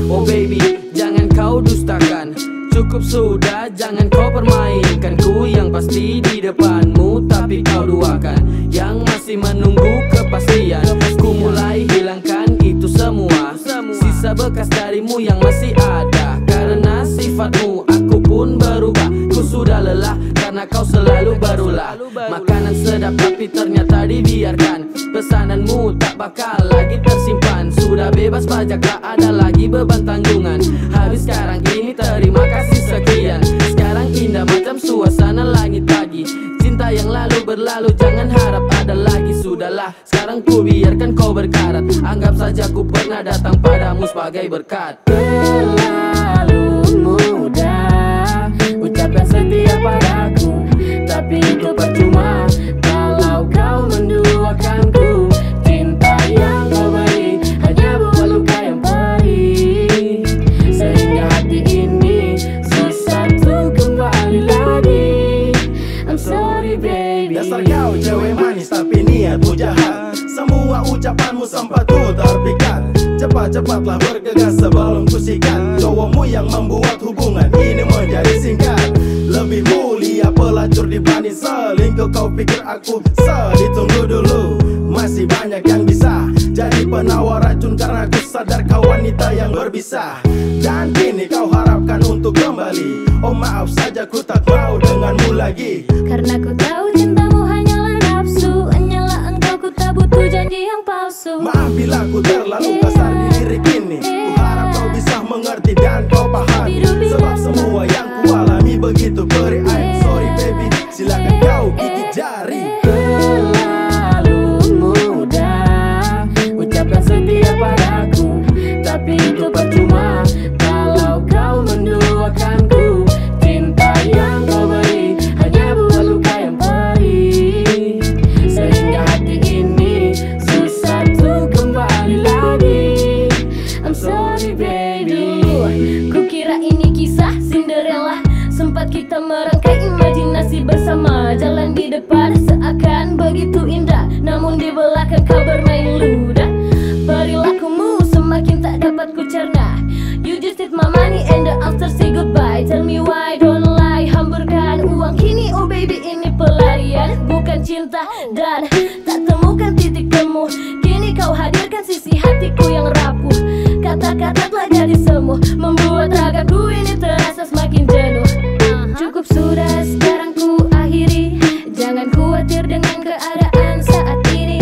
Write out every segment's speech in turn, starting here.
Oh baby, jangan kau dustakan. Cukup sudah, jangan kau permainkan. Ku yang pasti di depanmu, tapi kau duakan yang masih menunggu kepastian. Ku mulai hilangkan itu semua, sisa bekas darimu yang masih ada. Karena sifatmu aku pun berubah. Ku sudah lelah karena kau selalu berulah. Makanan sedap tapi ternyata dibiarkan. Pesananmu tak bakal lagi tersimpan. Sudah bebas pajak, tak ada lagi beban tanggungan. Habis sekarang ini, terima kasih sekian. Sekarang indah macam suasana langit pagi. Cinta yang lalu berlalu, jangan harap ada lagi. Sudahlah, sekarang ku biarkan kau berkarat. Anggap saja ku pernah datang padamu sebagai berkat. Terlalu mudah ucapkan setia padaku, tapi itu percuma kalau kau menduakanku. Cinta yang kau beri hanya buat luka yang perih, sehingga hati ini susah untuk kembali lagi. I'm sorry baby. Dasar kau cewek manis tapi niatmu jahat. Semua ucapanmu sempat ku terpikat. Cepat-cepatlah bergegas sebelum ku sikat. Cowokmu yang membuat hubungan ini menjadi singkat. Lebih mulia pelacur dibanding selingkuh. Kau pikir aku sedih? Tunggu dulu, masih banyak yang bisa jadi penawar racun. Karena ku sadar kau wanita yang berbisa. Dan kini kau harapkan untuk kembali. Oh maaf saja, ku tak mau denganmu lagi. Karena ku tahu cintamu hanyalah nafsu. Hanyalah engkau, ku tak butuh janji yang palsu. Maaf bila ku terlalu kasar di lirik ini. Ku harap kau bisa mengerti dan kau pahami. Sebab semua yang ku alami begitu perih. I'm sorry baby, silakan kau gigit jari. Terlalu mudah ucapkan setia padaku, tapi itu percuma kalau kau menduakanku. Cinta yang kau beri hanya buat luka yang perih, sehingga hati ini susah untuk kembali lagi. I'm sorry baby. Kukira ini kisah Cinderella, sempat kita merangkai imajinasi bersama. Jalan di depan seakan begitu indah, namun di belakang kau bermain ludah. Perilakumu semakin tak dapat ku cerna. You just take my money and after say goodbye. Tell me why, don't lie. Hamburkan uang kini, oh baby ini pelarian, bukan cinta. Dan tak temukan titik temu. Kini kau hadirkan sisi hatiku yang rapuh. Kata-kata telah jadi semu, membuat ragaku ini terasa semakin jenuh. Cukup sudah, sekarang ku akhiri. Jangan khawatir dengan keadaan saat ini.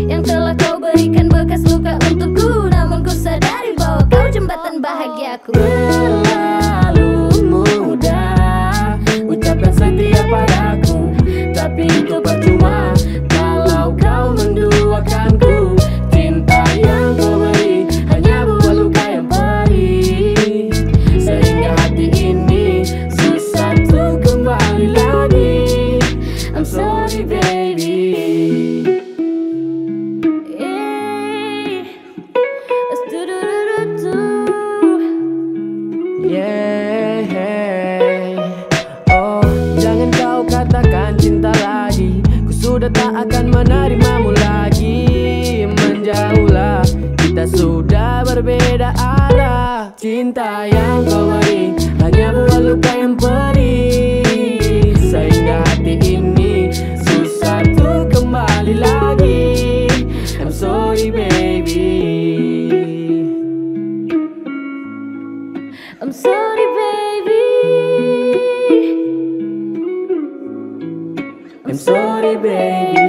Yang telah kau berikan bekas luka untukku, namun ku sadari bahwa kau jembatan bahagiaku. Terlalu mudah ucapkan setia padaku, tapi itu percuma kalau kau menduakanku. Cinta yang kau beri hanya buat luka yang perih, sehingga hati ini susah untuk kembali lagi. I'm sorry baby. Oh, jangan kau katakan cinta lagi. Ku sudah tak akan menerimamu lagi. Menjauhlah, kita sudah berbeda arah. Cinta yang kau beri hanya buat luka yang perih, sehingga hati ini susah untuk kembali lagi. I'm sorry baby. I'm sorry baby. I'm sorry baby.